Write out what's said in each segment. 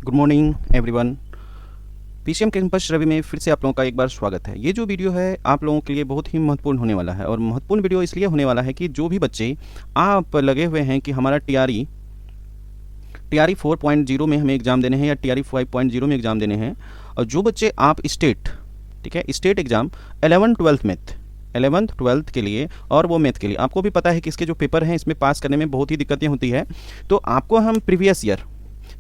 Good morning everyone. PCM campus Ravi में फिर से आप लोगों का एक बार स्वागत है। ये जो वीडियो है आप लोगों के लिए बहुत ही महत्वपूर्ण होने वाला है और महत्वपूर्ण वीडियो इसलिए होने वाला है कि जो भी बच्चे आप लगे हुए हैं कि हमारा टीआरई 4.0 में हमें एग्ज़ाम देने हैं या टीआरई 5.0 में एग्ज़ाम देने हैं, और जो बच्चे आप स्टेट, ठीक है, स्टेट एग्ज़ाम 11th 12th के लिए और वो मैथ के लिए, आपको भी पता है कि इसके जो पेपर हैं इसमें पास करने में बहुत ही दिक्कतें होती है। तो आपको हम प्रीवियस ईयर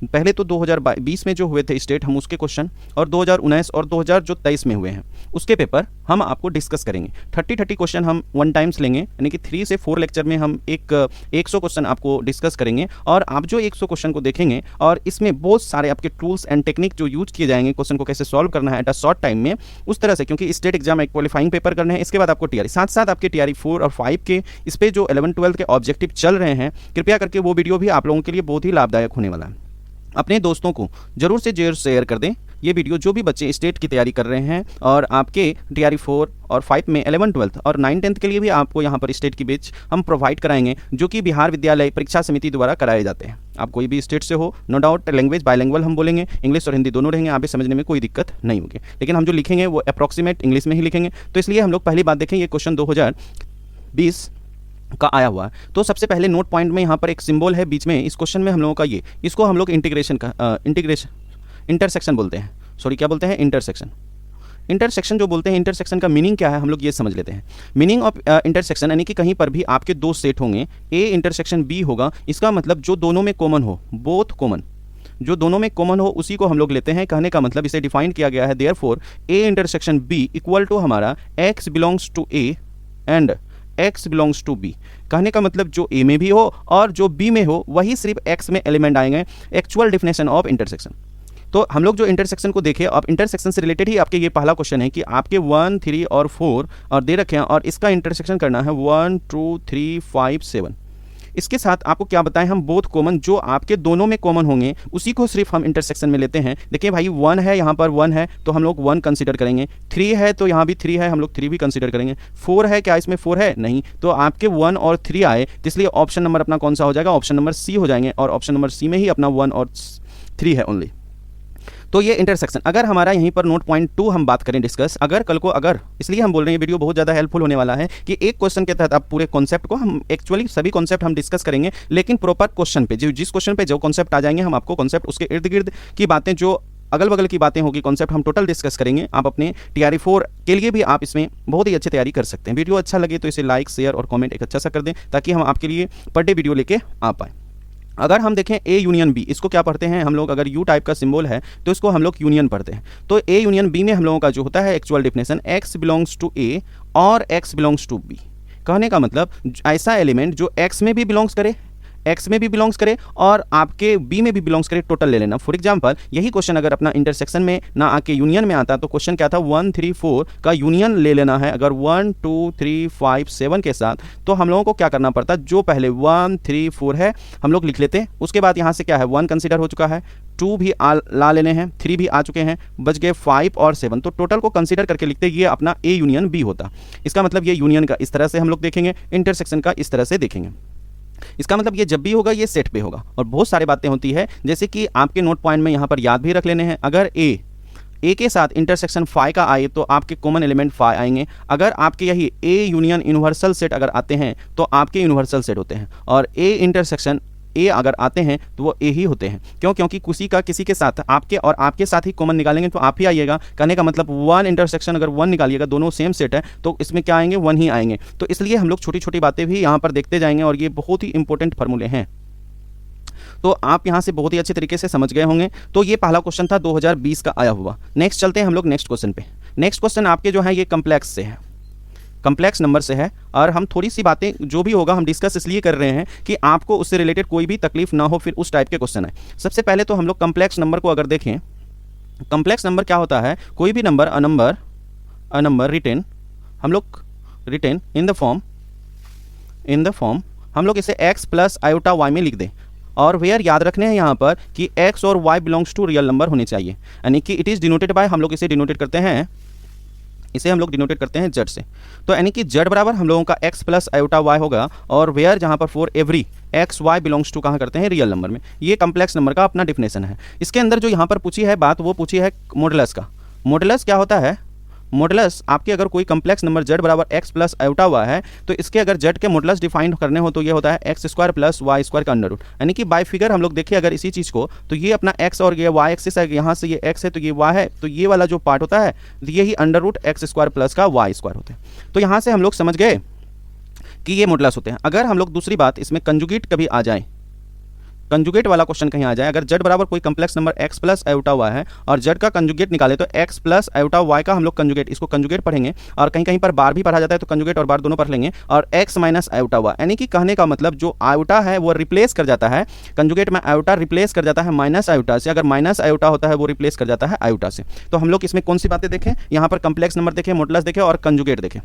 पहले तो 2020 में जो हुए थे स्टेट, हम उसके क्वेश्चन, और 2019 और 2023 में हुए हैं उसके पेपर हम आपको डिस्कस करेंगे। 30 क्वेश्चन हम वन टाइम्स लेंगे, यानी कि 3 से 4 लेक्चर में हम 100 क्वेश्चन आपको डिस्कस करेंगे। और आप जो 100 क्वेश्चन को देखेंगे और इसमें बहुत सारे आपके टूल्स एंड टेक्निक जो यूज किए जाएंगे क्वेश्चन को कैसे सॉल्व करना है एट अ शॉर्ट टाइम में, उस तरह से, क्योंकि स्टेट एग्जाम एक क्वालिफाइंग पेपर करने हैं, इसके बाद आपको टीआरई, साथ साथ आपके टीआरई 4 और 5 के इस पे जो 11-12 के ऑब्जेक्टिव चल रहे हैं, कृपया करके वो वीडियो भी आप लोगों के लिए बहुत ही लाभदायक होने वाला है। अपने दोस्तों को जरूर से जरूर शेयर कर दें ये वीडियो, जो भी बच्चे स्टेट की तैयारी कर रहे हैं और आपके टीआरई 4 और 5 में 11-12 और 9-10 के लिए भी आपको यहाँ पर स्टेट की बैच हम प्रोवाइड कराएंगे, जो कि बिहार विद्यालय परीक्षा समिति द्वारा कराए जाते हैं। आप कोई भी स्टेट से हो, नो डाउट लैंग्वेज बायलैंग्वेज हम बोलेंगे, इंग्लिश और हिंदी दोनों रहेंगे, आप भी समझने में कोई दिक्कत नहीं होगी। लेकिन हम जो लिखेंगे वो अप्रॉक्सीमेट इंग्लिश में ही लिखेंगे। तो इसलिए हम लोग पहली बात देखें, ये क्वेश्चन 2020 का आया हुआ है। तो सबसे पहले नोट पॉइंट में यहाँ पर एक सिंबल है बीच में, इस क्वेश्चन में हम लोगों का इसको हम लोग इंटरसेक्शन बोलते हैं। सॉरी, क्या बोलते हैं? इंटरसेक्शन जो बोलते हैं, इंटरसेक्शन का मीनिंग क्या है हम लोग ये समझ लेते हैं। मीनिंग ऑफ इंटरसेक्शन यानी कि कहीं पर भी आपके दो सेट होंगे, ए इंटरसेक्शन बी होगा, इसका मतलब जो दोनों में कॉमन हो, बोथ कॉमन, जो दोनों में कॉमन हो उसी को हम लोग लेते हैं। कहने का मतलब इसे डिफाइन किया गया है, therefore A intersection B equal to हमारा x belongs to A and x belongs to b। कहने का मतलब जो a में भी हो और जो b में हो वही सिर्फ x में एलिमेंट आएंगे। Actual definition of intersection. तो हम लोग जो इंटरसेक्शन को देखें, अब इंटरसेक्शन से रिलेटेड ही आपके ये पहला क्वेश्चन है कि आपके 1, 3 और 4 और दे रखे हैं और इसका इंटरसेक्शन करना है 1, 2, 3, 5, 7। इसके साथ आपको क्या बताएं, हम बोथ कॉमन, जो आपके दोनों में कॉमन होंगे उसी को सिर्फ हम इंटरसेक्शन में लेते हैं। देखिए भाई 1 है, यहाँ पर 1 है तो हम लोग 1 कंसीडर करेंगे, 3 है तो यहाँ भी 3 है, हम लोग 3 भी कंसीडर करेंगे, 4 है, क्या इसमें 4 है? नहीं। तो आपके 1 और 3 आए, इसलिए ऑप्शन नंबर अपना कौन सा हो जाएगा? ऑप्शन नंबर सी हो जाएंगे, और ऑप्शन नंबर सी में ही अपना 1 और 3 है ओनली। तो ये इंटरसेक्शन। अगर हमारा यहीं पर नोट पॉइंट 2 हम बात करें डिस्कस, अगर कल को, अगर, इसलिए हम बोल रहे हैं वीडियो बहुत ज़्यादा हेल्पफुल होने वाला है कि एक क्वेश्चन के तहत आप पूरे कॉन्सेप्ट को, हम एक्चुअली सभी कॉन्सेप्ट हम डिस्कस करेंगे, लेकिन प्रॉपर क्वेश्चन पे, जिस क्वेश्चन पे जो कॉन्सेप्ट आ जाएंगे हम आपको कॉन्सेप्ट उसके इर्द गिर्द की बातें, जो अगल बगल की बातें होगी, कॉन्सेप्ट हम टोटल डिस्कस करेंगे। आप अपने टीआरई 4 के लिए भी आप इसमें बहुत ही अच्छी तैयारी कर सकते हैं। वीडियो अच्छा लगे तो इसे लाइक, शेयर और कमेंट एक अच्छा सा कर दें, ताकि हम आपके लिए पर डे वीडियो लेके आ पाएँ। अगर हम देखें ए यूनियन बी, इसको क्या पढ़ते हैं हम लोग? अगर यू टाइप का सिंबल है तो इसको हम लोग यूनियन पढ़ते हैं। तो ए यूनियन बी में हम लोगों का जो होता है actual definition, x belongs to A और एक्स बिलोंग्स टू बी। कहने का मतलब ऐसा एलिमेंट जो एक्स में भी बिलोंग्स करे, एक्स में भी बिलोंग्स करे और आपके बी में भी बिलोंग्स करे, टोटल ले लेना। फॉर एग्जांपल यही क्वेश्चन अगर अपना इंटरसेक्शन में ना आके यूनियन में आता तो क्वेश्चन क्या था? 1, 3, 4 का यूनियन ले लेना है। अगर 1, 2, 3, 5, 7 के साथ, तो हम लोगों को क्या करना पड़ता? जो पहले 1, 3, 4 है हम लोग लिख लेते हैं। उसके बाद यहाँ से क्या है? 1 कंसीडर हो चुका है, 2 भी ला लेने हैं, 3 भी आ चुके हैं, बच गए 5 और 7। तो टोटल को कंसीडर करके लिखते ये अपना ए यूनियन बी होता। इसका मतलब ये यूनियन का इस तरह से हम लोग देखेंगे, इंटरसेक्शन का इस तरह से देखेंगे। इसका मतलब ये जब भी होगा ये सेट पे होगा। और बहुत सारी बातें होती है, जैसे कि आपके नोट पॉइंट में यहाँ पर याद भी रख लेने हैं। अगर ए के साथ इंटरसेक्शन 5 का आए तो आपके कॉमन एलिमेंट 5 आएंगे। अगर आपके यही ए यूनियन यूनिवर्सल सेट अगर आते हैं तो आपके यूनिवर्सल सेट होते हैं, और ए इंटरसेक्शन ए अगर आते हैं तो वो ए ही होते हैं। क्यों? क्योंकि किसी के साथ आपके और आपके साथ ही कॉमन निकालेंगे तो आप ही आइएगा। कहने का मतलब 1 इंटरसेक्शन अगर 1 निकालिएगा, दोनों सेम सेट है तो इसमें क्या आएंगे? 1 ही आएंगे। तो इसलिए हम लोग छोटी छोटी बातें भी यहाँ पर देखते जाएंगे, और ये बहुत ही इंपॉर्टेंट फार्मूले हैं। तो आप यहाँ से बहुत ही अच्छे तरीके से समझ गए होंगे। तो ये पहला क्वेश्चन था 2020 का आया हुआ। नेक्स्ट चलते हैं हम लोग नेक्स्ट क्वेश्चन पे। नेक्स्ट क्वेश्चन आपके जो है ये कम्प्लेक्स से है, कम्प्लेक्स नंबर से है, और हम थोड़ी सी बातें जो भी होगा हम डिस्कस इसलिए कर रहे हैं कि आपको उससे रिलेटेड कोई भी तकलीफ ना हो, फिर उस टाइप के क्वेश्चन है। सबसे पहले तो हम लोग कम्प्लेक्स नंबर को अगर देखें, कम्प्लेक्स नंबर क्या होता है? कोई भी नंबर, अ नंबर रिटेन, हम लोग रिटेन इन द फॉर्म हम लोग इसे x प्लस आयोटा y में लिख दें, और वेयर याद रखने हैं यहाँ पर कि x और y belongs to real number होने चाहिए, यानी कि इट इज़ डिनोटेड बाय, हम लोग इसे डिनोटेड करते हैं इसे हम लोग डिनोटेड करते हैं जेड से। तो यानी कि जेड बराबर हम लोगों का एक्स प्लस आयोटा वाई होगा, और वेयर जहाँ पर for every X Y belongs to कहाँ करते हैं रियल नंबर में। ये कम्प्लेक्स नंबर का अपना डिफिनेशन है। इसके अंदर जो यहाँ पर पूछी है बात, वो पूछी है मॉडुलस का। मॉडुलस क्या होता है? मॉडुलस आपके अगर कोई कम्प्लेक्स नंबर z बराबर x प्लस आयोटा हुआ है तो इसके अगर z के मॉडुलस डिफाइन करने हो तो ये होता है X square plus Y square का अंडर रूट। यानी कि बाय फिगर हम लोग देखिए अगर इसी चीज़ को, तो ये अपना x और ये y एक्सिस है, यहाँ से ये x है तो ये y है, तो ये वाला जो पार्ट होता है ये ही under root x square plus का वाई स्क्वायर होता है। तो यहाँ से हम लोग समझ गए कि ये मॉडुलस होते हैं। अगर हम लोग दूसरी बात इसमें कंजुगेट कभी आ जाए, कंजुगेट वाला क्वेश्चन कहीं आ जाए, अगर z बराबर कोई complex number x plus iota y है और z का कंजुगेट निकाले तो x प्लस आयोटा y का हम लोग कंजुगेट, इसको कंजुगेट पढ़ेंगे, और कहीं कहीं पर बार भी पढ़ा जाता है तो कंजुगेट और बार दोनों पढ़ लेंगे, और x माइनस आयोटा y, यानी कि कहने का मतलब जो आयोटा है वो रिप्लेस कर जाता है कंजुगेट में, आयोटा रिप्लेस कर जाता है माइनस आयोटा से, अगर माइनस आयोटा होता है वो रिप्लेस कर जाता है आयोटा से। तो हम लोग इसमें कौन सी बातें देखें? यहाँ पर कम्प्लेक्स नंबर देखें, मॉडुलस देखें और कंजुगेट देखें।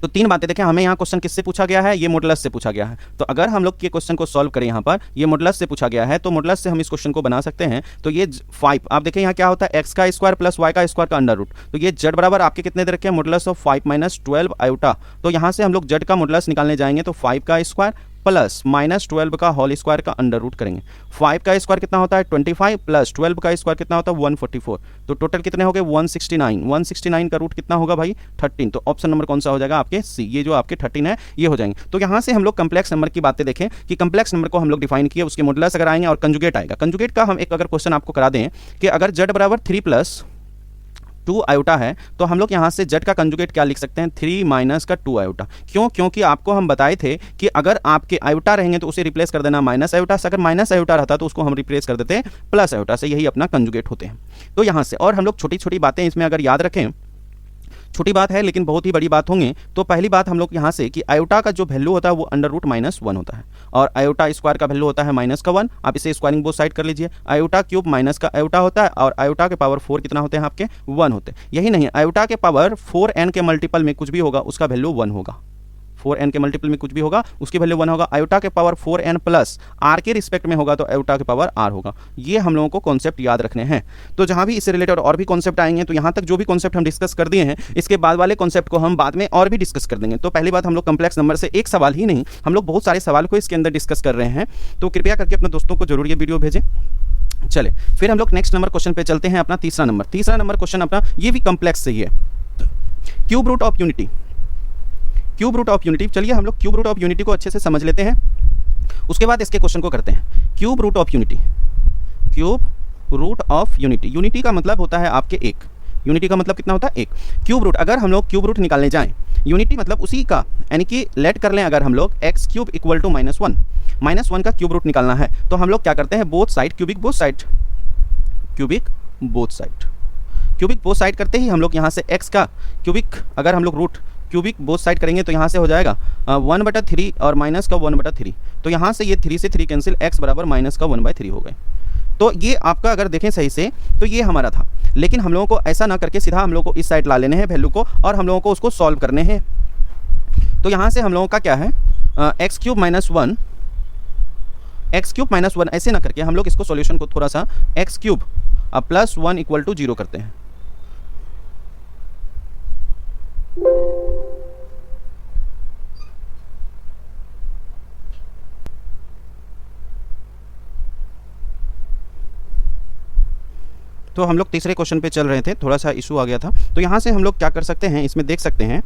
तो तीन बातें देखें। हमें यहाँ क्वेश्चन किससे पूछा गया है? ये मॉडुलस से पूछा गया है। तो अगर हम लोग ये क्वेश्चन को सॉल्व करें, यहाँ पर ये मॉडुलस से पूछा गया है तो मॉडुलस से हम इस क्वेश्चन को बना सकते हैं। तो ये 5, आप देखें यहाँ क्या होता है, एक्स का स्क्वायर प्लस वाई का स्क्वायर का अंडर रूट, तो ये जेड बराबर आपके कितने दे रखे हैं? Modulus of 5 minus 12 iota. तो यहाँ से हम लोग जेड का मॉडुलस निकालने जाएंगे तो 5 का स्क्वायर प्लस माइनस 12 का होल स्क्वायर का अंडर रूट करेंगे। 5 का स्क्वायर कितना होता है? 25 प्लस 12 का स्क्वायर कितना होता है? 144। तो टोटल कितने हो गए? 169। 169 का रूट कितना होगा भाई? 13। तो ऑप्शन नंबर कौन सा हो जाएगा आपके? सी। ये जो आपके 13 है ये हो जाएंगे। तो यहाँ से हम लोग कम्प्लेक्स नंबर की बातें देखें कि कम्प्लेक्स नंबर को हम लोग डिफाइन किए, उसके मॉडुलस अगर आएंगे और कंजुगेट आएगा। कंजुगेट का हम एक अगर क्वेश्चन आपको करा दें कि अगर जेड बराबर 3 प्लस 2 आयोटा है तो हम लोग यहाँ से z का कंजुगेट क्या लिख सकते हैं? 3 माइनस का 2 आयोटा। क्यों? क्योंकि आपको हम बताए थे कि अगर आपके आयोटा रहेंगे तो उसे रिप्लेस कर देना माइनस आयोटा से, अगर माइनस आयोटा रहता तो उसको हम रिप्लेस कर देते प्लस आयोटा से, यही अपना कंजुगेट होते हैं। तो यहाँ से और हम लोग छोटी छोटी बातें इसमें अगर याद रखें, छोटी बात है लेकिन बहुत ही बड़ी बात होंगे। तो पहली बात हम लोग यहाँ से कि आयोटा का जो वैल्यू होता है वो अंडर रूट -1 होता है, और आयोटा स्क्वायर का वैल्यू होता है -1। आप इसे स्क्वायरिंग बोथ साइड कर लीजिए। आयोटा क्यूब माइनस का आयोटा होता है, और आयोटा के पावर 4 कितना होते हैं आपके? 1 होते हैं। यही नहीं, आयोटा के पावर 4n के मल्टीपल में कुछ भी होगा उसका वैल्यू 1 होगा। 4n के मल्टीपल में कुछ भी होगा उसकी वैल्यू 1 होगा। आयोटा के पावर 4n प्लस r के रिस्पेक्ट में होगा तो आयोटा के पावर r होगा। ये हम लोगों को कॉन्सेप्ट याद रखने हैं। तो जहां भी इससे रिलेटेड और भी कॉन्सेप्ट आएंगे, तो यहाँ तक जो भी कॉन्सेप्ट हम डिस्कस कर दिए हैं इसके बाद वाले कॉन्सेप्ट को हम बाद में और भी डिस्कस कर देंगे। तो पहली बात, हम लोग कम्प्लेक्स नंबर से एक सवाल ही नहीं, हम लोग बहुत सारे सवाल को इसके अंदर डिस्कस कर रहे हैं। तो कृपया करके अपने दोस्तों को जरूर ये वीडियो भेजें। चले फिर हम लोग नेक्स्ट नंबर क्वेश्चन पे चलते हैं। अपना तीसरा नंबर क्वेश्चन अपना ये भी कम्प्लेक्स से ही है। Cube root of unity, cube root of unity. चलिए हम लोग क्यूब रूट ऑफ यूनिटी को अच्छे से समझ लेते हैं, उसके बाद इसके क्वेश्चन को करते हैं। Cube root of unity, cube root of unity. Unity का मतलब होता है आपके एक, यूनिटी का मतलब कितना होता है? एक। क्यूब रूट, अगर हम लोग क्यूब रूट निकालने जाएं, यूनिटी मतलब उसी का, यानी कि लेट कर लें अगर हम लोग एक्स क्यूब इक्वल टू -1, -1 का क्यूब रूट निकालना है तो हम लोग क्या करते हैं? Both side cubic, both side cubic, both side cubic, both side करते ही हम लोग यहाँ से x का क्यूबिक, अगर हम लोग रूट क्यूबिक बोथ साइड करेंगे तो यहाँ से हो जाएगा 1/3 और माइनस का 1/3। तो यहाँ से ये 3 से 3 कैंसिल, x बराबर माइनस का 1/3 हो गए। तो ये आपका अगर देखें सही से तो ये हमारा था, लेकिन हम लोगों को ऐसा ना करके सीधा हम लोगों को इस साइड ला लेने हैं वैल्यू को, और हम लोगों को उसको सॉल्व करने हैं। तो यहाँ से हम लोगों का क्या है? एक्स क्यूब माइनस 1, ऐसे ना करके हम लोग इसको सॉल्यूशन को थोड़ा सा X cube plus 1 equal to 0 करते हैं। तो हम लोग तीसरे क्वेश्चन पे चल रहे थे, थोड़ा सा इशू आ गया था। तो यहाँ से हम लोग क्या कर सकते हैं, इसमें देख सकते हैं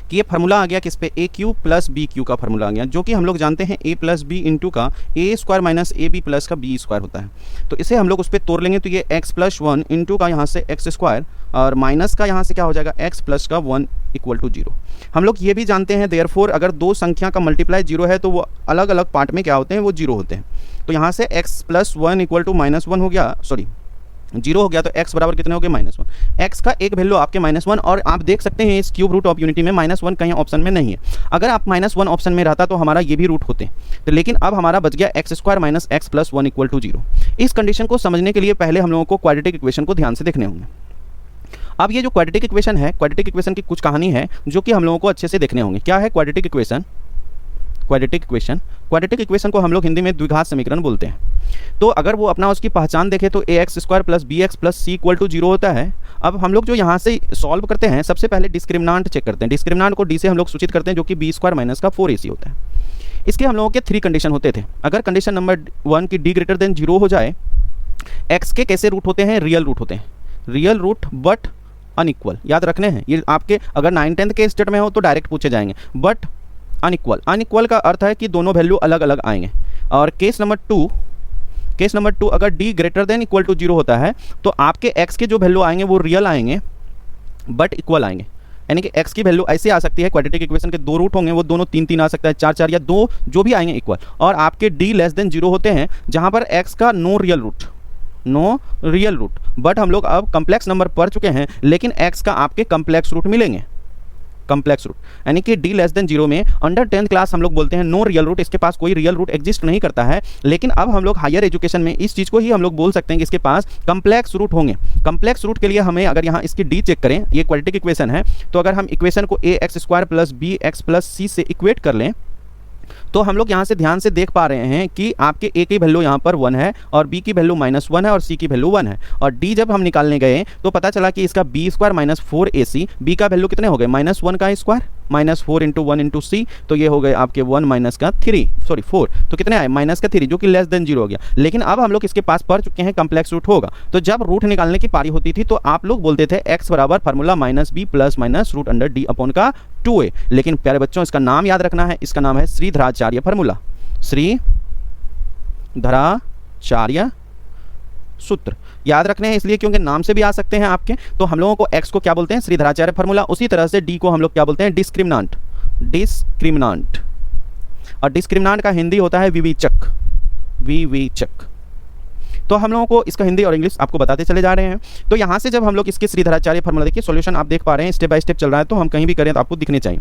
कि ये फार्मूला आ गया किस पे? ए क्यू प्लस बी क्यू का फार्मूला आ गया, जो कि हम लोग जानते हैं ए प्लस बी इंटू का a square minus a b plus का बी स्क्वायर होता है। तो इसे हम लोग उस पर तोड़ लेंगे तो ये एक्स प्लस 1 इंटू का यहाँ से एक्स स्क्वायर, और माइनस का यहाँ से क्या हो जाएगा? एक्स प्लस का 1 इक्वल टू 0। हम लोग ये भी जानते हैं देयरफॉर अगर दो संख्या का मल्टीप्लाई 0 है तो वो अलग अलग पार्ट में क्या होते हैं? वो 0 होते हैं। तो यहाँ से एक्स प्लस 1 इक्वल टू -1 हो गया, सॉरी 0 हो गया, तो x बराबर कितने हो गए? -1। x का एक वैल्यू आपके -1, और आप देख सकते हैं इस क्यूब रूट ऑफ यूनिटी में -1 कहीं ऑप्शन में नहीं है। अगर आप -1 ऑप्शन में रहता तो हमारा ये भी रूट होते, तो लेकिन अब हमारा बच गया X square minus X plus 1 equal to 0। इस कंडीशन को समझने के लिए पहले हम लोगों को क्वाड्रेटिक इक्वेशन को ध्यान से देखने होंगे। अब ये जो क्वाड्रेटिक इक्वेशन है, क्वाड्रेटिक इक्वेशन की कुछ कहानी है जो कि हम लोगों को अच्छे से देखने होंगे। क्या है क्वाड्रेटिक इक्वेशन? क्वाड्रेटिक इक्वेशन को हम लोग हिंदी में द्विघात समीकरण बोलते हैं। तो अगर वो अपना उसकी पहचान देखें तो ax² plus bx plus c equal to 0 होता है। अब हम लोग जो यहाँ से सॉल्व करते हैं, सबसे पहले डिस्क्रिमिनांट चेक करते हैं। डिस्क्रिमिनांट को d से हम लोग सूचित करते हैं, जो कि b² माइनस का 4ac होता है। इसके हम लोगों के 3 कंडीशन होते थे। अगर कंडीशन नंबर 1 की d ग्रेटर देन 0 हो जाए, x के कैसे रूट होते हैं? रियल रूट होते हैं, रियल रूट बट अनइक्वल। याद रखने हैं ये आपके, अगर 9th के स्टेट में हो तो डायरेक्ट पूछे जाएंगे। बट अनइक्वल, अनइक्वल का अर्थ है कि दोनों वैल्यू अलग अलग आएंगे। और केस नंबर 2 अगर d greater than equal to 0 होता है तो आपके x के जो वैल्यू आएंगे वो रियल आएंगे बट इक्वल आएंगे। यानी कि x की वैल्यू ऐसे आ सकती है, क्वाड्रेटिक इक्वेशन के 2 रूट होंगे, वो दोनों 3 आ सकता है, 4 या 2 जो भी आएंगे इक्वल। और आपके d लेस देन 0 होते हैं जहां पर x का नो रियल रूट, बट हम लोग अब कम्प्लेक्स नंबर पढ़ चुके हैं, लेकिन x का आपके कम्प्लेक्स रूट मिलेंगे, कम्प्लेक्स रूट। यानी कि d लेस देन 0 में अंडर 10th क्लास हम लोग बोलते हैं नो रियल रूट, इसके पास कोई रियल रूट एग्जिस्ट नहीं करता है। लेकिन अब हम लोग हायर एजुकेशन में इस चीज़ को ही हम लोग बोल सकते हैं कि इसके पास कम्प्लेक्स रूट होंगे। कम्प्लेक्स रूट के लिए हमें, अगर यहाँ इसकी d चेक करें, ये क्वाड्रेटिक इक्वेशन है, तो अगर हम इक्वेशन को ax² plus bx plus c से इक्वेट कर लें तो हम लोग यहाँ से ध्यान से देख पा रहे हैं कि आपके a की वैल्यू यहाँ पर 1 है और b की वैल्यू -1 है और c की वैल्यू 1 है। और d जब हम निकालने गए तो पता चला कि इसका b² माइनस 4ac, b का वैल्यू कितने हो गए? -1 का स्क्वायर, -4 × 1 × c, तो ये हो गए आपके 1 माइनस का 4, तो कितने आए? -3, जो कि लेस देन 0 हो गया। लेकिन अब हम लोग इसके पास पढ़ चुके हैं कम्प्लेक्स रूट होगा। तो जब रूट निकालने की पारी होती थी तो आप लोग बोलते थे x बराबर formula -b plus minus root under d upon का 2a। लेकिन प्यारे बच्चों, इसका नाम याद रखना है, इसका नाम है श्रीधराचार्य फार्मूला, श्रीधराचार्य सूत्र। याद रखने हैं इसलिए क्योंकि नाम से भी आ सकते हैं आपके। तो हम लोगों को x को क्या बोलते हैं? श्रीधराचार्य फार्मूला। उसी तरह से d को हम लोग क्या बोलते हैं? डिस्क्रिमिनांट। और डिस्क्रिमिनांट का हिंदी होता है विवेचक। तो हम लोगों को इसका हिंदी और इंग्लिश आपको बताते चले जा रहे हैं। तो यहाँ से जब हम लोग इसके श्रीधराचार्य फार्मूला, देखिए सॉल्यूशन आप देख पा रहे हैं, स्टेप बाय स्टेप चल रहा है, तो हम कहीं भी करें तो आपको दिखने चाहिए।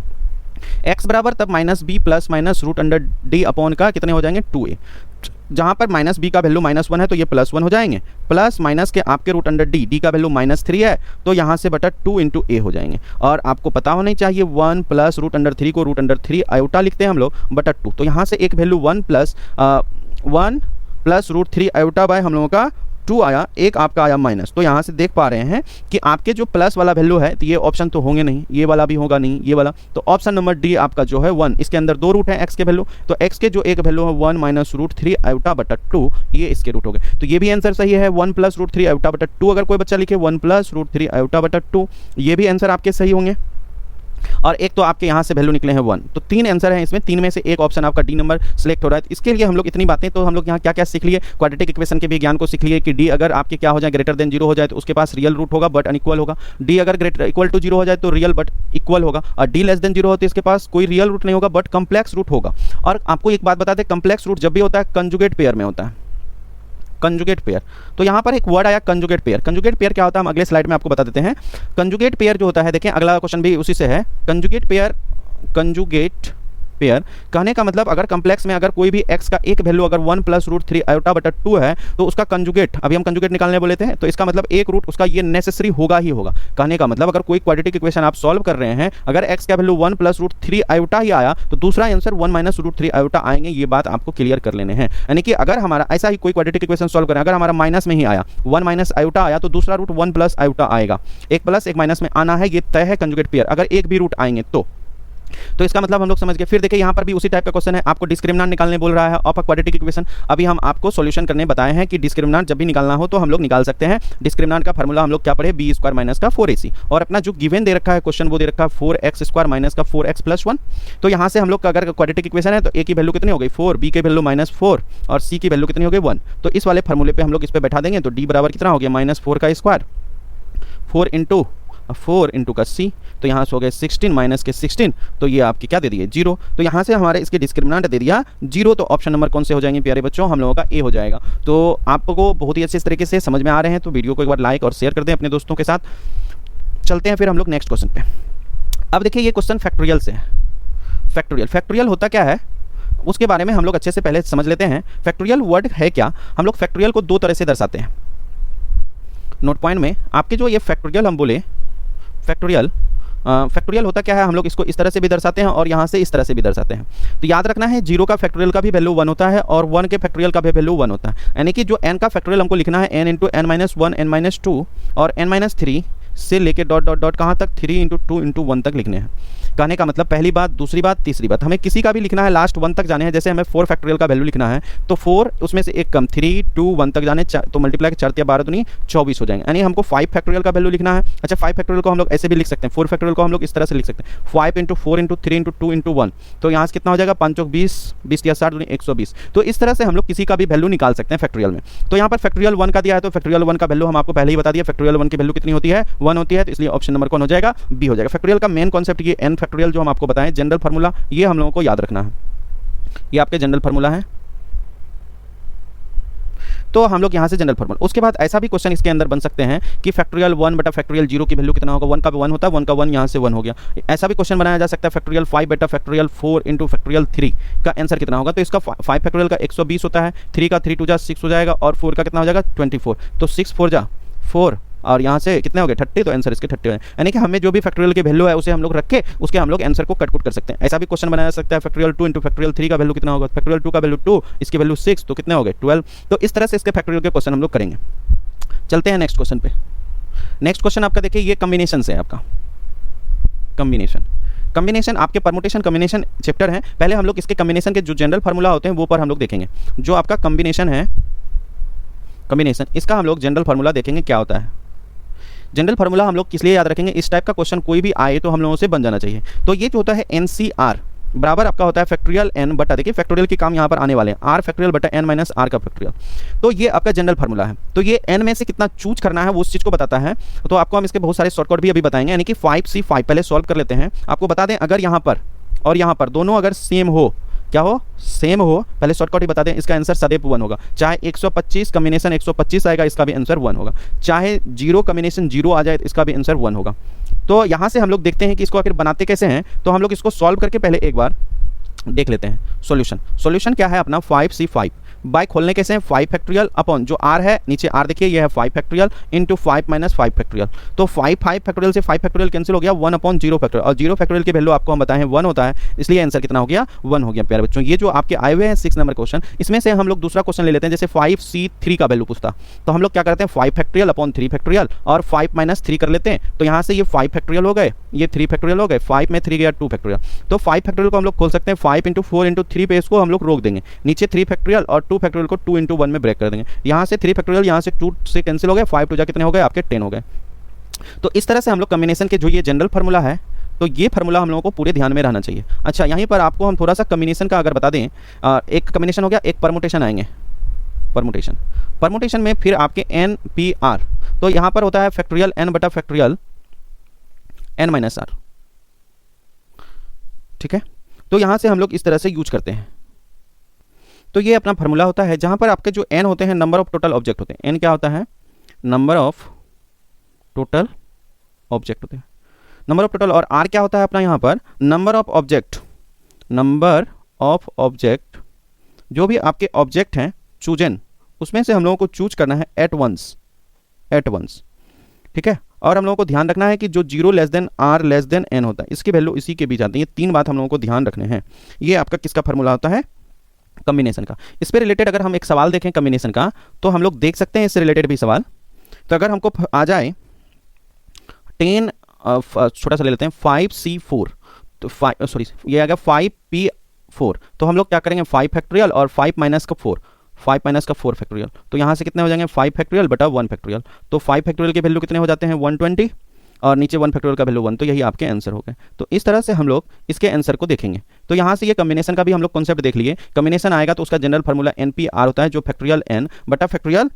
x बराबर तब -b plus minus root under d upon का कितने हो जाएंगे? 2a। जहाँ पर -b का वैल्यू -1 है तो ये +1 हो जाएंगे, प्लस माइनस के आपके रूट अंडर d का वैल्यू -3 है तो यहाँ से बटा 2 × a हो जाएंगे। और आपको पता होना चाहिए 1 प्लस रूट अंडर 3 को रूट अंडर 3 आयोटा लिखते हैं हम लोग बटा 2। तो यहाँ से एक value 1 plus root 3 iota by हम लोगों का 2 आया, एक आपका आया माइनस। तो यहाँ से देख पा रहे हैं कि आपके जो प्लस वाला वैल्यू है तो ये ऑप्शन तो होंगे नहीं, ये वाला भी होगा नहीं, ये वाला। तो ऑप्शन नंबर डी आपका जो है 1, इसके अंदर 2 रूट है x के वैल्यू, तो x के जो एक वैल्यू है 1 माइनस रूट 3 आयोटा बटा 2, ये इसके रूट हो गए। तो ये भी आंसर सही है, 1 प्लस रूट 3 आयोटा बटा 2। अगर कोई बच्चा लिखे 1 प्लस रूट 3 आयोटा बटा 2, ये भी आंसर आपके सही होंगे। और एक तो आपके यहाँ से वैल्यू निकले हैं 1, तो 3 आंसर हैं इसमें, 3 में से एक ऑप्शन आपका डी नंबर सिलेक्ट हो रहा है। इसके लिए हम लोग इतनी बातें, तो हम लोग यहाँ क्या क्या सीख लिए? क्वाड्रेटिक इक्वेशन के भी ज्ञान को सीख लिए कि डी अगर आपके क्या हो जाए, ग्रेटर देन 0 हो जाए तो उसके पास रियल रूट होगा बट अनइक्वल होगा। डी अगर ग्रेटर इक्वल टू 0 हो जाए तो रियल बट इक्वल होगा। और डी लेस देन 0 हो तो इसके पास कोई रियल रूट नहीं होगा बट कम्प्लेक्स रूट होगा। और आपको एक बात बताते, कम्प्लेक्स रूट जब भी होता है कंजुगेट पेयर में होता है, कंजुगेट पेयर। तो यहाँ पर एक वर्ड आया कंजुगेट पेयर। कंजुगेट पेयर क्या होता है हम अगले स्लाइड में आपको बता देते हैं। कंजुगेट पेयर जो होता है, देखें अगला क्वेश्चन भी उसी से है। कंजुगेट पेयर कहने का मतलब अगर कम्प्लेक्स में अगर कोई भी x का एक वैल्यू अगर 1 प्लस रूट 3 आयोटा बटा 2 है तो उसका कंजुगेट, अभी हम कंजुगेट निकालने बोले थे, तो इसका मतलब एक रूट उसका ये नेसेसरी होगा ही होगा। कहने का मतलब अगर कोई क्वाड्रेटिक इक्वेशन आप सॉल्व कर रहे हैं, अगर x का वैल्यू 1 प्लस रूट 3 आयोटा ही आया तो दूसरा आंसर 1 माइनस रूट 3 आयोटा आएंगे। ये बात आपको क्लियर कर लेने हैं। यानी कि अगर हमारा ऐसा ही कोई क्वाड्रेटिक इक्वेशन सॉल्व करें, अगर हमारा माइनस में ही आया 1 माइनस आयोटा आया तो दूसरा रूट 1 प्लस आयोटा आएगा। एक प्लस एक माइनस में आना है, ये तय है कंजुगेट पेयर। अगर एक भी रूट आएंगे तो इसका मतलब हम लोग समझ गए। फिर देखिए यहाँ पर भी उसी टाइप का क्वेश्चन है, आपको डिस्क्रिमिनेंट निकालने बोल रहा है ऑफ अ क्वाड्रेटिक इक्वेशन। अभी हम आपको सॉल्यूशन करने बताए हैं कि डिस्क्रिमिनेंट जब भी निकालना हो तो हम लोग निकाल सकते हैं। डिस्क्रिमिनेंट का फार्मूला हम लोग क्या पढ़े? b² माइनस का 4ac। और अपना जो गिवन दे रखा है क्वेश्चन, वो दे रखा है 4x² माइनस का 4x प्लस 1। तो यहाँ से हम लोग अगर क्वाड्रेटिक इक्वेशन है तो a की वैल्यू कितनी हो गई 4, b की वैल्यू -4 और c की वैल्यू कितनी हो गई 1। तो इस वाले फार्मूले पे हम लोग इस पर बैठा देंगे तो d बराबर कितना हो गया -4 का स्क्वायर, 4 इंटू का c, तो यहाँ से हो गए 16 माइनस के 16, तो ये आपके क्या दे दिए 0। तो यहाँ से हमारे इसके डिस्क्रिमिनेंट दे दिया 0। तो ऑप्शन नंबर कौन से हो जाएंगे प्यारे बच्चों? हम लोगों का ए हो जाएगा। तो आपको बहुत ही अच्छे तरीके से समझ में आ रहे हैं तो वीडियो को एक बार लाइक और शेयर कर दें अपने दोस्तों के साथ। चलते हैं फिर हम लोग नेक्स्ट क्वेश्चन पे। अब देखिए ये क्वेश्चन फैक्टोरियल से है। फैक्टोरियल होता क्या है उसके बारे में हम लोग अच्छे से पहले समझ लेते हैं। फैक्टोरियल वर्ड है क्या? हम लोग फैक्टोरियल को 2 तरह से दर्शाते हैं। नोट पॉइंट में आपके जो ये फैक्टोरियल हम बोले, फैक्टोरियल फैक्टोरियल होता क्या है, हम लोग इसको इस तरह से भी दर्शाते हैं और यहाँ से इस तरह से भी दर्शाते हैं। तो याद रखना है 0 का फैक्टोरियल का भी वैल्यू 1 होता है और 1 के फैक्टोरियल का भी वैल्यू 1 होता है। यानी कि जो n का फैक्टोरियल हमको लिखना है n into n minus 1 n minus 2 और n माइनस 3 से लेके डॉट डॉट डॉट कहाँ तक 3 इंटू 2 इंटू 1 तक लिखने हैं। कहने का मतलब पहली बात, दूसरी बात, तीसरी बात, हमें किसी का भी लिखना है लास्ट 1 तक जाने हैं। जैसे हमें 4 फैक्टोरियल का वैल्यू लिखना है तो 4 उसमें से एक कम 3 2 1 तक जाने, तो मल्टीप्लाई 4 या 12 दूनी 24 हो जाएंगे। यानी हमको 5 फैक्टोरियल का वैल्यू लिखना है। अच्छा 5 फैक्टोरियल को हम लोग ऐसे भी लिख सकते हैं, 4 फैक्टोरियल को हम लोग इस तरह से लिख सकते हैं 5 इंटू 4 इंटू 3 इंटू 2 इंटू 1। तो यहाँ से कितना हो जाएगा 5 चौक 20, 20 या 60 दूनी 120। तो इस तरह से हम लोग किसी का भी वैल्यू निकाल सकते हैं फैक्टोरियल में। तो यहाँ पर फैक्टोरियल 1 का दिया है तो फैक्टोरियल 1 का वैल्यू हम आपको पहले ही बता दिया, फैक्टोरियल 1 की वैल्यू कितनी होती है 1 होती है। तो इसलिए ऑप्शन नंबर कौन हो जाएगा बी हो जाएगा। फैक्टोरियल का मेन कॉन्सेप्ट ये n फैक्टोरियल जो हम आपको बताएं जनरल फार्मूला, ये हम लोगों को याद रखना है। ये आपके जनरल फार्मूला है। तो हम लोग यहाँ से जनरल फार्मूला, उसके बाद ऐसा भी क्वेश्चन इसके अंदर बन सकते हैं कि फैक्टोरियल 1 बटा फैक्टोरियल 0 की वैल्यू कितना होगा, 1 का 1 होता है, 1 का 1 यहाँ से 1 हो गया। ऐसा भी क्वेश्चन बनाया जा सकता है फैक्टोरियल 5 बटा फैक्टोरियल 4 इंटू फैक्टोरियल 3 का आंसर कितना होगा। तो इसका 5 फैक्टोरियल का 120 होता है, 3 का 3 2 जा 6 हो जाएगा और 4 का कितना हो जाएगा 24। तो 6 4 जा 4 और यहाँ से कितने हो गए 30, तो आंसर इसके 30 हो। यानी कि हमें जो भी फैक्टोरियल की वैल्यू है उसे हम लोग रख के उसके हम लोग आंसर को कट कर सकते हैं। ऐसा भी क्वेश्चन बनाया जा सकता है फैक्टोरियल 2 इंटू फैक्टोरियल 3 का वैल्यू कितना होगा, फैक्टोरियल 2 का वैल्यू 2, इसकी वैल्यू 6, तो कितने हो गए 12। तो इस तरह से इसके फैक्टोरियल के क्वेश्चन हम लोग करेंगे। चलते हैं नेक्स्ट क्वेश्चन पे। नेक्स्ट क्वेश्चन आपका देखिए, ये कम्बिनेशन से है आपका कम्बिनेशन आपके परमुटेशन कम्बिनेशन चैप्टर है। पहले हम लोग इसके कम्बिनेशन के जो जनरल फार्मूला होते हैं वो पर हम लोग देखेंगे। जो आपका कम्बिनेशन है, कम्बिनेशन, इसका हम लोग जनरल फार्मूला देखेंगे क्या होता है। जनरल फार्मूला हम लोग किस लिए याद रखेंगे, इस टाइप का क्वेश्चन कोई भी आए तो हम लोगों से बन जाना चाहिए। तो ये जो होता है NCR बराबर आपका होता है फैक्टोरियल n बटा, देखिए फैक्टोरियल के काम यहाँ पर आने वाले हैं, r फैक्टोरियल बटा n माइनस r का फैक्टोरियल। तो ये आपका जनरल फार्मूला है। तो ये n में से कितना चूज करना है वो उस चीज़ को बताता है। तो आपको हम इसके बहुत सारे शॉर्टकट भी अभी बताएंगे। यानी कि 5C5 पहले सॉल्व कर लेते हैं। आपको बता दें अगर यहाँ पर और यहाँ पर दोनों अगर सेम हो, क्या हो सेम हो, पहले शॉर्टकट ही बता दें, इसका आंसर सदैव 1 होगा। चाहे 125 कम्बिनेशन 125 आएगा, इसका भी आंसर 1 होगा। चाहे 0 कम्बिनेशन 0 आ जाए, इसका भी आंसर 1 होगा। तो यहाँ से हम लोग देखते हैं कि इसको आखिर बनाते कैसे हैं। तो हम लोग इसको सॉल्व करके पहले एक बार देख लेते हैं। सॉल्यूशन क्या है अपना 5C5 बाय खोलने कैसे हैं 5 फैक्टोरियल अपॉन जो r है नीचे r देखिए ये है 5 फैक्टोरियल इंटू 5 माइनस 5 फैक्टोरियल। तो 5 फैक्टोरियल से 5 फैक्टोरियल कैंसिल हो गया, 1 अपॉन 0 फैक्टोरियल, और 0 फैक्टोरियल की वैल्यू आपको हम बताएं 1 होता है, इसलिए आंसर कितना हो गया 1 हो गया। प्यारे बच्चों ये जो आपके आए हुए हैं 6 नंबर क्वेश्चन, इसमें से हम लोग दूसरा क्वेश्चन ले लेते हैं। जैसे 5C3 का वैल्यू पूछता तो हम लोग क्या करते हैं 5 फैक्टोरियल अपॉन 3 फैक्टोरियल और 5 माइनस 3 कर लेते हैं। तो यहाँ से ये 5 फैक्टोरियल हो गए, ये 3 फैक्टोरियल हो गए, 5 में 3 गया 2 फैक्टोरियल। तो 5 फैक्टोरियल को हम लोग खोल सकते हैं 5 इंटू 4 इंटू 3 पे, इसको हम लोग रोक देंगे। नीचे 3 फैक्टोरियल और 2 फैक्टोरियल को 2 इंटू 1 में ब्रेक कर देंगे। यहाँ से 3 फैक्टोरियल यहाँ से 2 से कैंसिल हो गए, 5 2 जा कितने हो गए आपके 10 हो गए। तो इस तरह से हम लोग कम्बिनेशन के जो ये जनरल फार्मूला है, तो ये फार्मूला हम लोगों को पूरे ध्यान में रहना चाहिए। अच्छा यहीं पर आपको हम थोड़ा सा कम्बिनेशन का अगर बता दें, एक कम्बिनेशन हो गया, एक परमुटेशन आएंगे। परमुटेशन में फिर आपके NPR, तो यहाँ पर होता है फैक्टोरियल n बटा फैक्टोरियल n माइनस r, ठीक है। तो यहाँ से हम लोग इस तरह से यूज करते हैं। तो ये अपना फार्मूला होता है जहाँ पर आपके जो n होते हैं नंबर ऑफ टोटल ऑब्जेक्ट होते हैं। n क्या होता है नंबर ऑफ टोटल ऑब्जेक्ट होते हैं, नंबर ऑफ टोटल, और r क्या होता है अपना यहाँ पर नंबर ऑफ ऑब्जेक्ट, जो भी आपके ऑब्जेक्ट हैं चूजन, उसमें से हम लोगों को चूज करना है एट वंस, ठीक है। और हम लोगों को ध्यान रखना है कि जो 0 less than r less than n होता है इसकी वैल्यू इसी के बीच आती है। ये 3 बात हम लोगों को ध्यान रखने हैं। ये आपका किसका फार्मूला होता है कम्बिनेशन का। इस पे रिलेटेड अगर हम एक सवाल देखें कम्बिनेशन का, तो हम लोग देख सकते हैं इससे रिलेटेड भी सवाल। तो अगर हमको आ जाए 10 छोटा सा ले लेते हैं 5C4, तो ये आ गया 5P4, तो हम लोग क्या करेंगे 5 फैक्टोरियल और 5 माइनस का 4 फैक्टोरियल। तो यहाँ से कितने हो जाएंगे 5 फैक्टोरियल बटा 1 फैक्टोरियल। तो 5 फैक्टोरियल के वैल्यू कितने हो जाते हैं 120 और नीचे 1 फैक्टोरियल का वैल्यू 1, तो यही आपके आंसर हो गए। तो इस तरह से हम लोग इसके आंसर को देखेंगे। तो यहाँ से ये कम्बिनेशन का भी हम लोग कॉन्सेप्ट देख लिए। कम्बिनेशन आएगा तो उसका जनरल फार्मूला NPR होता है, जो फैक्टोरियल n बटा फैक्टोरियल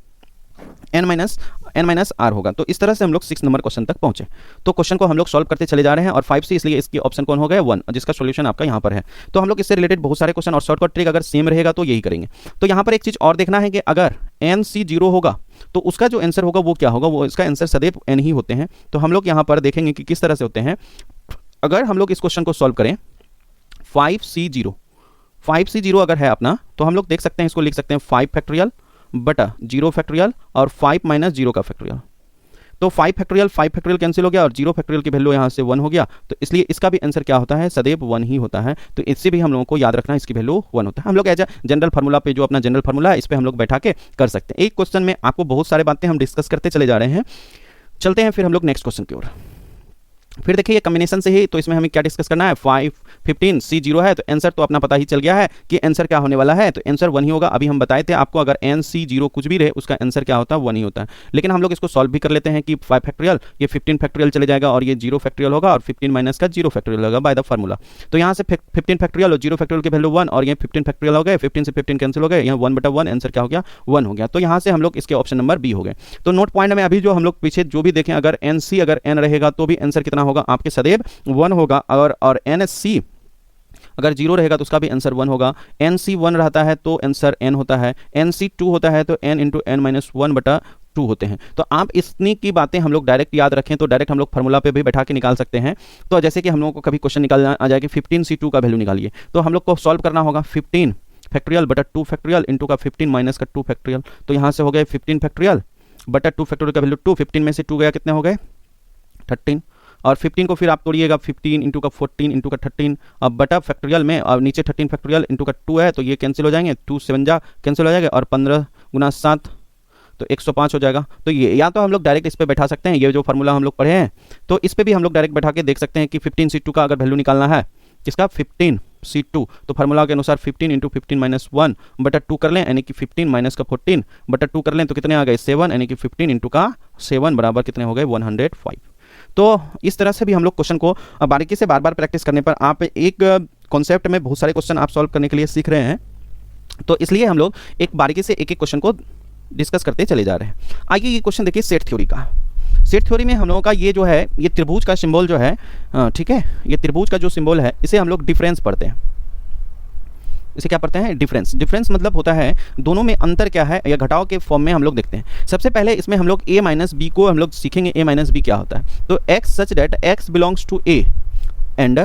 n माइनस r होगा। तो इस तरह से हम लोग 6 नंबर क्वेश्चन तक पहुंचे। तो क्वेश्चन को हम लोग सॉल्व करते चले जा रहे हैं, और 5C इसलिए इसकी ऑप्शन कौन हो गया 1, जिसका सॉल्यूशन आपका यहाँ पर है। तो हम लोग इससे रिलेटेड बहुत सारे क्वेश्चन और शॉर्टकट ट्रिक अगर सेम रहेगा तो यही करेंगे। तो यहाँ पर एक चीज़ और देखना है कि अगर NC 0 होगा तो उसका जो आंसर होगा वो क्या होगा, वो इसका आंसर सदैव n ही होते हैं। तो हम लोग यहाँ पर देखेंगे कि किस तरह से होते हैं। अगर हम लोग इस क्वेश्चन को सॉल्व करें 5C 0 अगर है अपना, तो हम लोग देख सकते हैं इसको लिख सकते हैं 5 फैक्टोरियल बटा 0 फैक्टोरियल और 5 माइनस 0 का फैक्टोरियल। तो 5 फैक्टोरियल कैंसिल हो गया और 0 फैक्टोरियल की वैल्यू यहाँ से 1 हो गया, तो इसलिए इसका भी आंसर क्या होता है, सदैव 1 ही होता है। तो इससे भी हम लोगों को याद रखना, इसकी वैल्यू 1 होता है। हम लोग एज जनरल फार्मूला पे, जो अपना जनरल फार्मूला है, इस पे हम लोग बैठा के कर सकते हैं। एक क्वेश्चन में आपको बहुत सारे बातें हम डिस्कस करते चले जा रहे हैं। चलते हैं फिर हम लोग नेक्स्ट क्वेश्चन की ओर। फिर देखिए ये कॉम्बिनेशन से ही, तो इसमें हमें क्या डिस्कस करना है, 5 15 C 0 है, तो आंसर तो अपना पता ही चल गया है कि आंसर क्या होने वाला है, तो आंसर 1 ही होगा। अभी हम बताए थे आपको, अगर n C 0 कुछ भी रहे उसका आंसर क्या होता है, 1 ही होता है। लेकिन हम लोग इसको सॉल्व भी कर लेते हैं कि 5 फैक्टोरियल, ये 15 फैक्टोरियल चले जाएगा और ये 0 फैक्टोरियल होगा और 15 माइनस का 0 फैक्टोरियल होगा बाय द फार्मूला। तो यहाँ से 15 फैक्टोरियल और 0 फैक्टोरियल की वैल्यू 1 और ये 15 फैक्टोरियल हो गए, 15 से 15 कैंसिल हो गए, यहाँ 1/1 आंसर क्या हो गया, 1 हो गया। तो यहाँ से हम लोग इसके ऑप्शन नंबर बी हो गए। तो नोट पॉइंट में अभी जो हम लोग पीछे जो भी देखें, अगर NC अगर n रहेगा तो भी आंसर कितना होगा आपके सदैव 1 होगा, और NC अगर 0 रहेगा तो उसका भी आंसर 1 होगा। NC 1 रहता है तो आंसर n होता है, NC 2 होता है तो n इंटू n माइनस 1/2 होते हैं। तो आप इतनी की बातें हम लोग डायरेक्ट याद रखें तो डायरेक्ट हम लोग फार्मूला पे भी बैठा के निकाल सकते हैं। तो जैसे कि हम लोगों को कभी क्वेश्चन निकालना आ जाए कि 15 C 2 का वैल्यू निकालिए, तो हम लोग को सॉल्व करना होगा 15 फैक्टोरियल बटा 2 फैक्टोरियल इंटू का 15 माइनस का 2 फैक्टोरियल। तो यहाँ से हो गए 15 फैक्टोरियल बटा 2 फैक्टोरियल का वैल्यू 2, 15 में से 2 गया, कितने हो गए 13, और 15 को फिर आप तोड़िएगा, 15 इंटू का 14 इंटू का 13, अब बटा फैक्टोरियल में, और नीचे 13 फैक्टोरियल इंटू का 2 है तो ये कैंसिल हो जाएंगे, 2 7 जा कैंसिल हो जाएगा, और 15 गुना 7 तो 105 हो जाएगा। तो ये या तो हम लोग डायरेक्ट इस पे बैठा सकते हैं, ये जो फार्मूला हम लोग पढ़े हैं, तो इस पे भी हम लोग डायरेक्ट बैठा के देख सकते हैं कि 15 C 2 का अगर वैल्यू निकालना है, किसका 15 C 2, तो फार्मूला के अनुसार 15 इंटू 15 माइनस 1 बटा 2 कर लें, यानी कि 15 माइनस का 14 बटा 2 कर लें तो कितने आ गए 7, यानी कि 15 इंटू का 7 बराबर कितने हो गए 105। तो इस तरह से भी हम लोग क्वेश्चन को बारीकी से बार बार प्रैक्टिस करने पर आप एक कॉन्सेप्ट में बहुत सारे क्वेश्चन आप सॉल्व करने के लिए सीख रहे हैं। तो इसलिए हम लोग एक बारीकी से एक एक क्वेश्चन को डिस्कस करते चले जा रहे हैं। आइए ये क्वेश्चन देखिए सेट थ्योरी का। सेट थ्योरी में हम लोगों का ये जो है, ये त्रिभुज का सिंबल जो है, ठीक है, ये त्रिभुज का जो सिंबल है इसे हम लोग डिफरेंस पढ़ते हैं। इसे क्या पढ़ते हैं, डिफरेंस। डिफरेंस मतलब होता है दोनों में अंतर क्या है, या घटाव के फॉर्म में हम लोग देखते हैं। सबसे पहले इसमें हम लोग a माइनस बी को हम लोग सीखेंगे, a माइनस बी क्या होता है। तो x such that x belongs to a and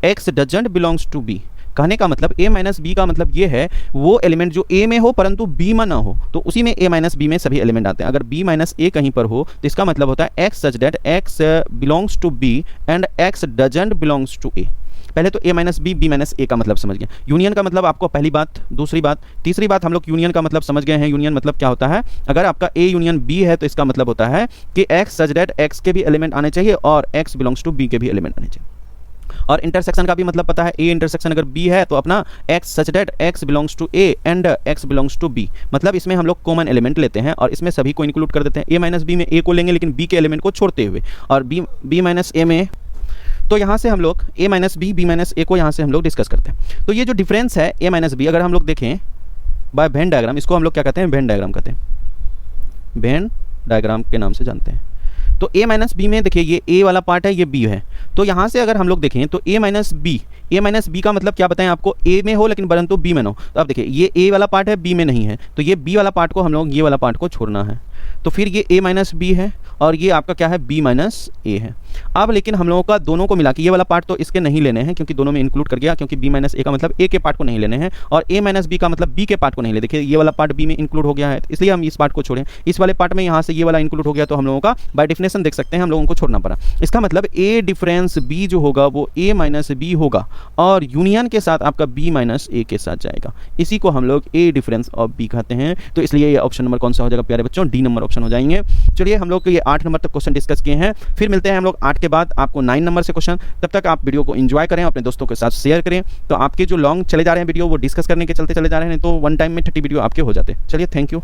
x doesn't belongs to b। कहने का मतलब a माइनस बी का मतलब ये है वो एलिमेंट जो a में हो परंतु b में ना हो, तो उसी में a माइनस बी में सभी एलिमेंट आते हैं। अगर b माइनस a कहीं पर हो तो इसका मतलब होता है x such that x belongs to b and x doesn't belongs to a। पहले तो a minus B, b minus a का मतलब समझ गए। यूनियन का मतलब आपको पहली बात, दूसरी बात, तीसरी बात हम लोग यूनियन का मतलब समझ गए हैं। यूनियन मतलब क्या होता है, अगर आपका a यूनियन b है तो इसका मतलब होता है कि x सच दैट x के भी एलिमेंट आने चाहिए और x बिलोंग्स टू b के भी एलिमेंट आने चाहिए। और इंटरसेक्शन का भी मतलब पता है, a इंटरसेक्शन अगर b है तो अपना x such that x belongs to a and x belongs to b, मतलब इसमें हम लोग कॉमन एलिमेंट लेते हैं और इसमें सभी को इंक्लूड कर देते हैं। a माइनस बी में a को लेंगे लेकिन b के एलिमेंट को छोड़ते हुए, और b माइनस a में, तो यहाँ से हम लोग a minus B, b minus a को यहाँ से हम लोग डिस्कस करते हैं। तो ये जो डिफरेंस है a माइनस बी, अगर हम लोग देखें बाय वेन डायग्राम, इसको हम लोग क्या कहते हैं, वेन डायग्राम कहते हैं, वेन डायग्राम के नाम से जानते हैं। तो a माइनस बी में देखिए ये a वाला पार्ट है, ये b है। तो यहाँ से अगर हम लोग देखें तो a माइनस बी का मतलब क्या बताएं आपको, a में हो लेकिन परंतु b में ना हो। तो अब देखिए ये a वाला पार्ट है, b में नहीं है, तो ये b वाला पार्ट को हम लोग ये वाला पार्ट को छोड़ना है। तो फिर ये a माइनस बी है और ये आपका क्या है, b माइनस a है। अब लेकिन हम लोगों का दोनों को मिला के ये वाला पार्ट तो इसके नहीं लेने हैं क्योंकि दोनों में इंक्लूड कर गया, क्योंकि b माइनस a का मतलब a के पार्ट को नहीं लेने हैं और a माइनस b का मतलब b के पार्ट को नहीं ले। देखिए ये वाला पार्ट b में इंक्लूड हो गया है, इसलिए हम इस पार्ट को छोड़ें। इस वाले पार्ट में यहाँ से ये वाला इंक्लूड हो गया तो हम लोगों का बाय डेफिनेशन देख सकते हैं हम लोगों को छोड़ना पड़ा। इसका मतलब a डिफरेंस b जो होगा वो a माइनस b होगा और यूनियन के साथ आपका b माइनस a के साथ जाएगा। इसी को हम लोग a डिफरेंस ऑफ b कहते हैं। तो इसलिए ये ऑप्शन नंबर कौन सा हो जाएगा प्यारे बच्चों, डी नंबर ऑप्शन हो जाएंगे। चलिए हम लोग ये 8 नंबर तक क्वेश्चन डिस्कस किए हैं, फिर मिलते हैं हम लोग 8 के बाद आपको 9 नंबर से क्वेश्चन। तब तक आप वीडियो को एंजॉय करें, अपने दोस्तों के साथ शेयर करें। तो आपके जो लॉन्ग चले जा रहे हैं वीडियो वो डिस्कस करने के चलते चले जा रहे हैं, तो वन टाइम में 30 वीडियो आपके हो जाते हैं। चलिए थैंक यू।